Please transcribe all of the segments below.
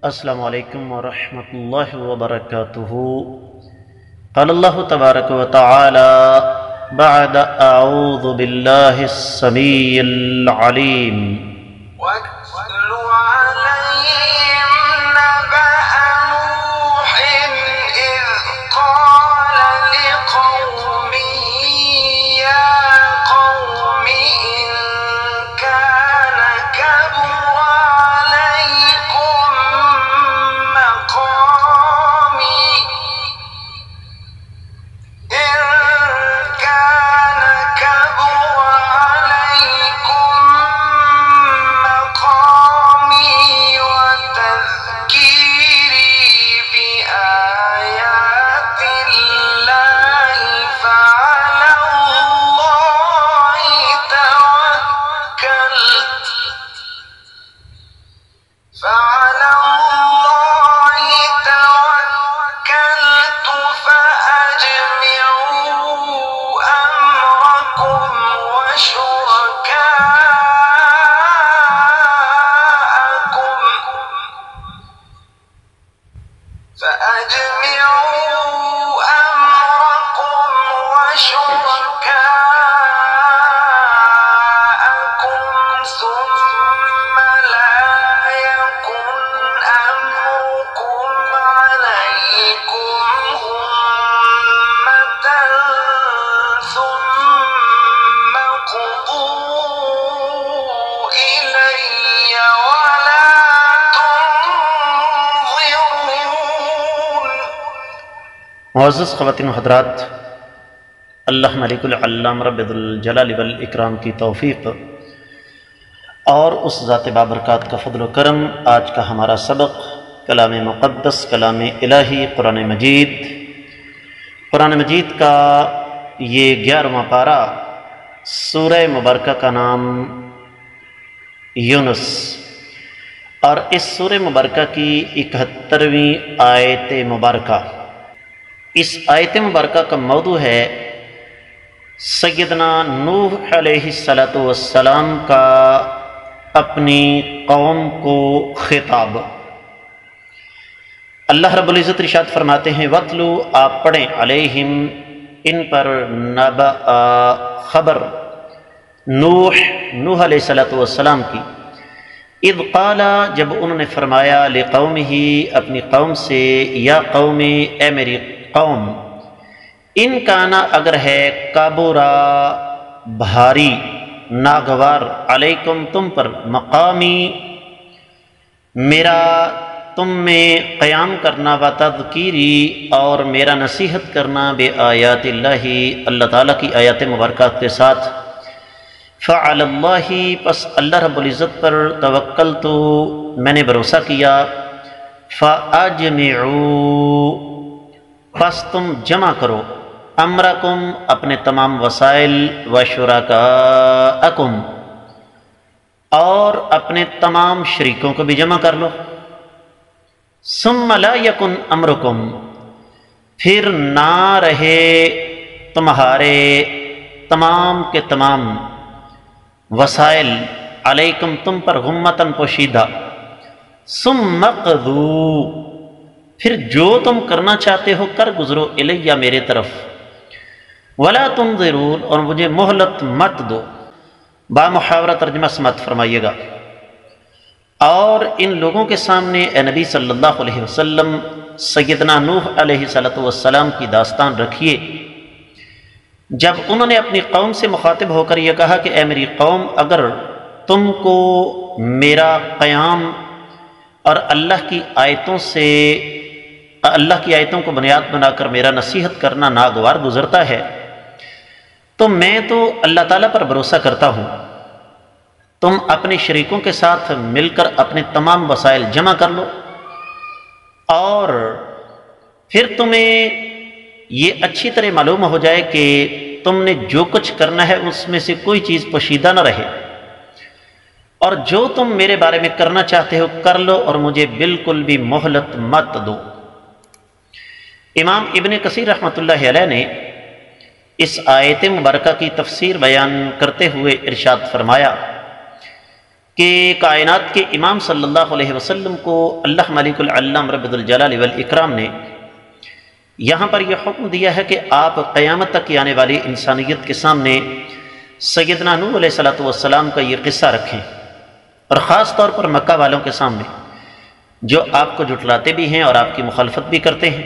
السلام علیکم ورحمۃ اللہ وبرکاتہ۔ قال اللہ تبارک و تعالی بعد اعوذ باللہ السمیع العلیم وَاتْلُ عَلَيْهِمْ نَبَأَ نُوحٍ إِذْ قَالَ لِقَوْمِهِ يَا قَوْمِ إِن كَانَ كَبُرَ عَلَيْكُم مَّقَامِي وتذكيري بآيات الله فعلى الله توكلت فأجمعوا أمركم وشركاءكم ثم لا يكن أمركم عليكم غمة ثم قضوا إلي ولا تنظرون۔ معزز خواتین و حضرات، اللہ ملک العلام رب ذوالجلال والاکرام کی توفیق اور اس ذات بابرکات کا فضل و کرم، آج کا ہمارا سبق کلام مقدس، کلام الہی، قرآن مجید کا یہ 11واں پارہ، سورہ مبارکہ کا نام یونس، اور اس سورہ مبارکہ کی 71ویں آیت مبارکہ۔ اس آیت مبارکہ کا موضوع ہے سیدنا نوح علیہ السلام کا اپنی قوم کو خطاب۔ اللہ رب العزت ارشاد فرماتے ہیں، وَاتْلُو، آپ پڑھیں، علیہم، ان پر، نبأ، خبر، نوح علیہ السلام کی، اذ قال، جب انہوں نے فرمایا، لقومہ، اپنی قوم سے، یا قوم، اے میری قوم، ان کانا، اگر ہے، کابورا، بھاری، ناگوار، علیکم، تم پر، مقامی، میرا تم میں قیام کرنا، و تذکیری، اور میرا نصیحت کرنا، بے آیات اللہ، اللہ تعالیٰ کی آیات مبارکات کے ساتھ، فعلی اللہ، پس اللہ رب العزت پر، توکلت، میں نے بھروسہ کیا، فاجمعوا، پس تم جمع کرو، امرکم، اپنے تمام وسائل، وشرکاءکم، اور اپنے تمام شریکوں کو بھی جمع کر لو، ثم لا یکن امرکم، پھر نہ رہے تمہارے تمام کے تمام وسائل، علیکم، تم پر، غمتن، پوشیدہ، ثم قضوا، پھر جو تم کرنا چاہتے ہو کر گزرو، الیہ، میرے طرف، ولا تنظرون، اور مجھے مہلت مت دو۔ با محاورہ ترجمہ سماعت فرمائیے گا۔ اور ان لوگوں کے سامنے اے نبی صلی اللہ علیہ وسلم سیدنا نوح علیہ السلام کی داستان رکھیے، جب انہوں نے اپنی قوم سے مخاطب ہو کر یہ کہا کہ اے میری قوم، اگر تم کو میرا قیام اور اللہ کی آیتوں کو بنیاد بنا کر میرا نصیحت کرنا ناگوار گزرتا ہے، تو میں تو اللہ تعالیٰ پر بھروسہ کرتا ہوں، تم اپنے شریکوں کے ساتھ مل کر اپنے تمام وسائل جمع کر لو، اور پھر تمہیں یہ اچھی طرح معلوم ہو جائے کہ تم نے جو کچھ کرنا ہے اس میں سے کوئی چیز پوشیدہ نہ رہے، اور جو تم میرے بارے میں کرنا چاہتے ہو کر لو، اور مجھے بالکل بھی مہلت مت دو۔ امام ابن کثیر رحمۃ اللہ علیہ نے اس آیت مبارکہ کی تفسیر بیان کرتے ہوئے ارشاد فرمایا کہ کائنات کے امام صلی اللہ علیہ وسلم کو اللہ ملک العلام رب الجلال والاکرام نے یہاں پر یہ حکم دیا ہے کہ آپ قیامت تک آنے والی انسانیت کے سامنے سیدنا نوح علیہ السلام کا یہ قصہ رکھیں، اور خاص طور پر مکہ والوں کے سامنے جو آپ کو جھٹلاتے بھی ہیں اور آپ کی مخالفت بھی کرتے ہیں،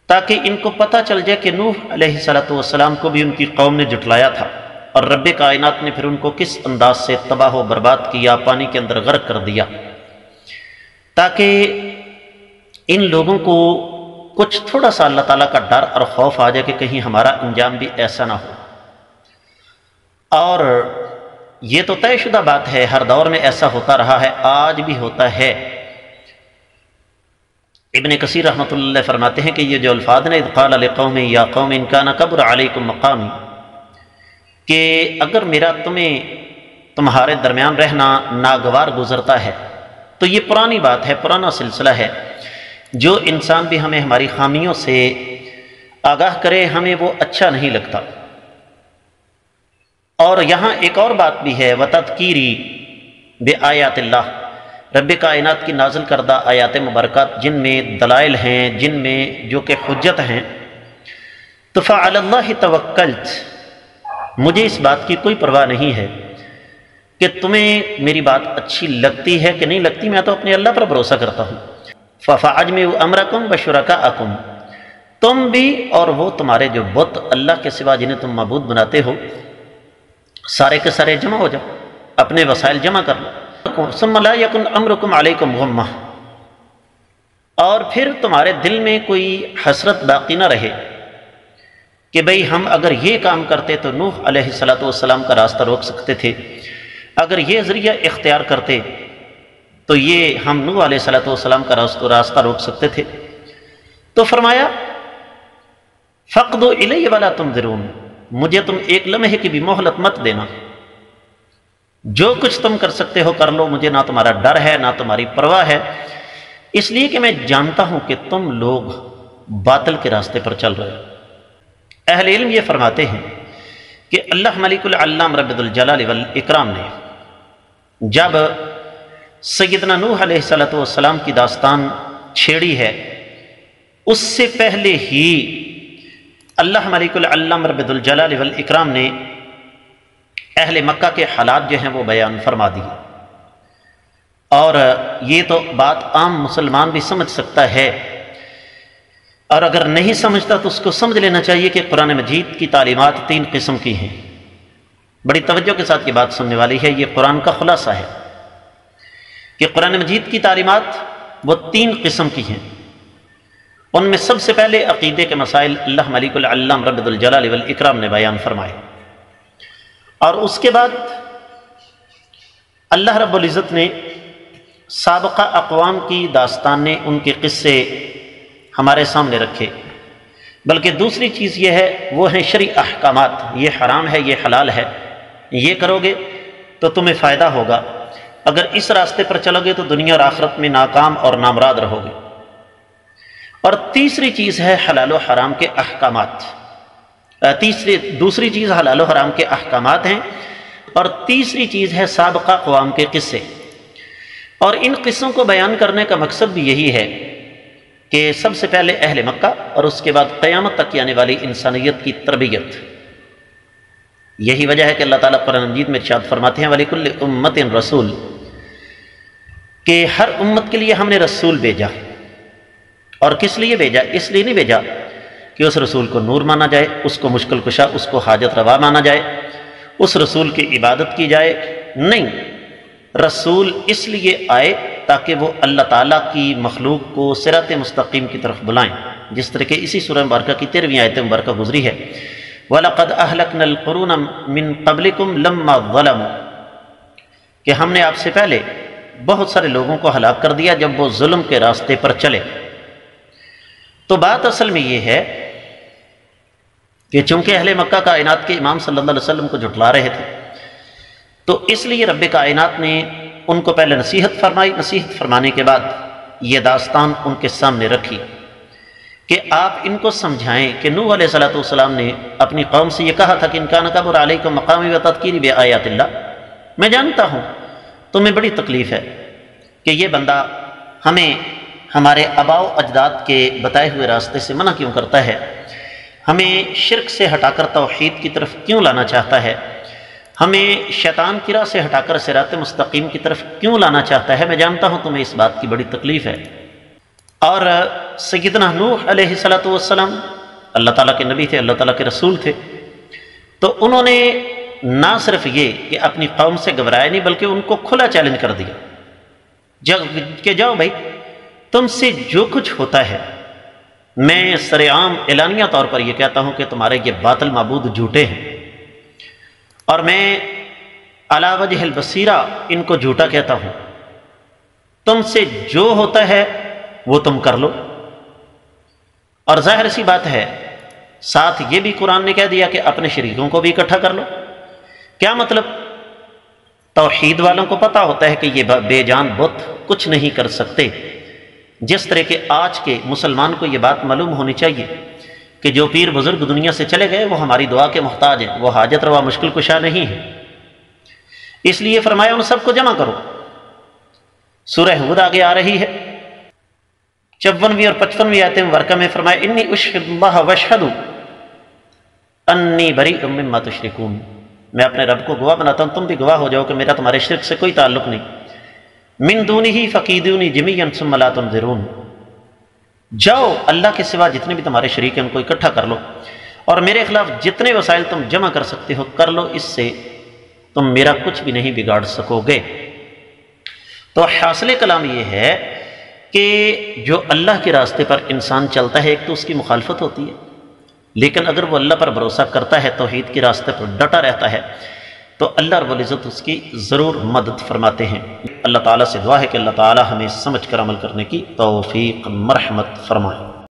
تاکہ ان کو پتہ چل جائے کہ نوح علیہ السلام کو بھی ان کی قوم نے جھٹلایا تھا، اور رب کائنات نے پھر ان کو کس انداز سے تباہ و برباد کیا، پانی کے اندر غرق کر دیا، تاکہ ان لوگوں کو کچھ تھوڑا سا اللہ تعالیٰ کا ڈر اور خوف آ جائے کہ کہیں ہمارا انجام بھی ایسا نہ ہو۔ اور یہ تو طے شدہ بات ہے، ہر دور میں ایسا ہوتا رہا ہے، آج بھی ہوتا ہے۔ ابن کثیر رحمۃ اللہ فرماتے ہیں کہ یہ جو الفاظ نے اذ قال لقوم یا قوم ان کان کبر علیکم مقامی، کہ اگر میرا تمہارے درمیان رہنا ناگوار گزرتا ہے، تو یہ پرانی بات ہے، پرانا سلسلہ ہے۔ جو انسان بھی ہمیں ہماری خامیوں سے آگاہ کرے ہمیں وہ اچھا نہیں لگتا۔ اور یہاں ایک اور بات بھی ہے، وتذکیری بآیات اللہ، رب کائنات کی نازل کردہ آیات مبارکات جن میں دلائل ہیں، جن میں جو کہ حجت ہیں، تو فعلی اللہ توکلت، مجھے اس بات کی کوئی پرواہ نہیں ہے کہ تمہیں میری بات اچھی لگتی ہے کہ نہیں لگتی، میں تو اپنے اللہ پر بھروسہ کرتا ہوں۔ فاجمعوا امرکم وشرکاءکم، تم بھی اور وہ تمہارے جو بت اللہ کے سوا جنہیں تم معبود بناتے ہو، سارے کے سارے جمع ہو جاؤ، اپنے وسائل جمع کر لو۔ ثم لا یکن امرکم علیکم غمہ، اور پھر تمہارے دل میں کوئی حسرت باقی نہ رہے کہ بھئی ہم اگر یہ کام کرتے تو نوح علیہ السلام کا راستہ روک سکتے تھے، اگر یہ ذریعہ اختیار کرتے تو یہ ہم نوح علیہ السلام کا راستہ روک سکتے تھے۔ تو فرمایا فَاقْضُوا إِلَيَّ وَلَا تُنظِرُونَ، مجھے تم ایک لمحے کی بھی مہلت مت دینا، جو کچھ تم کر سکتے ہو کر لو، مجھے نہ تمہارا ڈر ہے نہ تمہاری پرواہ ہے، اس لیے کہ میں جانتا ہوں کہ تم لوگ باطل کے راستے پر چل رہے ہو۔ اہل علم یہ فرماتے ہیں کہ اللہ ملک العلام رب الجلال والاکرام نے جب سیدنا نوح علیہ السلام کی داستان چھیڑی ہے، اس سے پہلے ہی اللہ ملک العلام رب الجلال والاکرام نے اہل مکہ کے حالات جو ہیں وہ بیان فرما دی، اور یہ تو بات عام مسلمان بھی سمجھ سکتا ہے، اور اگر نہیں سمجھتا تو اس کو سمجھ لینا چاہیے کہ قرآن مجید کی تعلیمات 3 قسم کی ہیں۔ بڑی توجہ کے ساتھ یہ بات سننے والی ہے، یہ قرآن کا خلاصہ ہے کہ قرآن مجید کی تعلیمات وہ 3 قسم کی ہیں۔ ان میں سب سے پہلے عقیدے کے مسائل اللہ ملک العلام رب الجلال والاکرام نے بیان فرمائے، اور اس کے بعد اللہ رب العزت نے سابقہ اقوام کی داستانیں، ان کے قصے ہمارے سامنے رکھے۔ بلکہ دوسری چیز یہ ہے، وہ ہیں شرعی احکامات، یہ حرام ہے، یہ حلال ہے، یہ کرو گے تو تمہیں فائدہ ہوگا، اگر اس راستے پر چلو گے تو دنیا اور آخرت میں ناکام اور نامراد رہو گے۔ اور تیسری چیز ہے حلال و حرام کے احکامات، دوسری چیز حلال و حرام کے احکامات ہیں، اور تیسری چیز ہے سابقہ اقوام کے قصے۔ اور ان قصوں کو بیان کرنے کا مقصد بھی یہی ہے کہ سب سے پہلے اہل مکہ اور اس کے بعد قیامت تک آنے والی انسانیت کی تربیت۔ یہی وجہ ہے کہ اللہ تعالیٰ قرآن مجید میں ارشاد فرماتے ہیں وَلِكُلِّ أُمَّةٍ رَسُولٌ، کہ ہر امت کے لیے ہم نے رسول بھیجا۔ اور کس لیے بھیجا؟ اس لیے نہیں بھیجا کہ اس رسول کو نور مانا جائے، اس کو مشکل کشا، اس کو حاجت روا مانا جائے، اس رسول کی عبادت کی جائے، نہیں، رسول اس لیے آئے تاکہ وہ اللہ تعالیٰ کی مخلوق کو صراط مستقیم کی طرف بلائیں، جس طرح کہ اسی سورہ مبارکہ کی 13ویں آیت مبارکہ گزری ہے وَلَقَدْ أَهْلَكْنَا الْقُرُونَ مِن قَبْلِكُمْ لَمَّا ظَلَمُوا، کہ ہم نے آپ سے پہلے بہت سارے لوگوں کو ہلاک کر دیا جب وہ ظلم کے راستے پر چلے۔ تو بات اصل میں یہ ہے کہ چونکہ اہل مکہ کائنات کے امام صلی اللہ علیہ وسلم کو جھٹلا رہے تھے، تو اس لیے رب کائنات نے ان کو پہلے نصیحت فرمائی، نصیحت فرمانے کے بعد یہ داستان ان کے سامنے رکھی کہ آپ ان کو سمجھائیں کہ نوح علیہ السلام نے اپنی قوم سے یہ کہا تھا کہ ان کان کبر علیکم مقامی وتذکیری بآیات اللہ، میں جانتا ہوں تمہیں بڑی تکلیف ہے کہ یہ بندہ ہمیں ہمارے آباء و اجداد کے بتائے ہوئے راستے سے منع کیوں کرتا ہے، ہمیں شرک سے ہٹا کر توحید کی طرف کیوں لانا چاہتا ہے، ہمیں شیطان کی راہ سے ہٹا کر صراط مستقیم کی طرف کیوں لانا چاہتا ہے، میں جانتا ہوں تمہیں اس بات کی بڑی تکلیف ہے۔ اور سیدنا نوح علیہ السلام اللہ تعالیٰ کے نبی تھے، اللہ تعالیٰ کے رسول تھے، تو انہوں نے نہ صرف یہ کہ اپنی قوم سے گھبرایا نہیں بلکہ ان کو کھلا چیلنج کر دیا کہ جاؤ بھائی، تم سے جو کچھ ہوتا ہے میں سر عام اعلانیہ طور پر یہ کہتا ہوں کہ تمہارے یہ باطل معبود جھوٹے ہیں، اور میں علی وجہ البصیرہ ان کو جھوٹا کہتا ہوں، تم سے جو ہوتا ہے وہ تم کر لو۔ اور ظاہر سی بات ہے ساتھ یہ بھی قرآن نے کہہ دیا کہ اپنے شریکوں کو بھی اکٹھا کر لو۔ کیا مطلب؟ توحید والوں کو پتہ ہوتا ہے کہ یہ بے جان بت کچھ نہیں کر سکتے، جس طرح کہ آج کے مسلمان کو یہ بات معلوم ہونی چاہیے کہ جو پیر بزرگ دنیا سے چلے گئے وہ ہماری دعا کے محتاج ہیں، وہ حاجت روا مشکل کشا نہیں ہے، اس لیے فرمایا ان سب کو جمع کرو۔ سورہ ہود آگے آ رہی ہے 54ویں اور 55ویں آیتیں مبارکہ میں فرمایا انی اشہد اللہ واشہد انی بریء مما تشرکون، میں اپنے رب کو گواہ بناتا ہوں، تم بھی گواہ ہو جاؤ کہ میرا تمہارے شرک سے کوئی تعلق نہیں۔ من دونہ فقیدونی جمیعا ثم لا تنظرون، جاؤ اللہ کے سوا جتنے بھی تمہارے شریک ہیں ان کو اکٹھا کر لو اور میرے خلاف جتنے وسائل تم جمع کر سکتے ہو کر لو، اس سے تم میرا کچھ بھی نہیں بگاڑ سکو گے۔ تو حاصل کلام یہ ہے کہ جو اللہ کے راستے پر انسان چلتا ہے ایک تو اس کی مخالفت ہوتی ہے، لیکن اگر وہ اللہ پر بھروسہ کرتا ہے، توحید کے راستے پر ڈٹا رہتا ہے، تو اللہ رب العزت اس کی ضرور مدد فرماتے ہیں۔ اللہ تعالیٰ سے دعا ہے کہ اللہ تعالیٰ ہمیں سمجھ کر عمل کرنے کی توفیق مرحمت فرمائے۔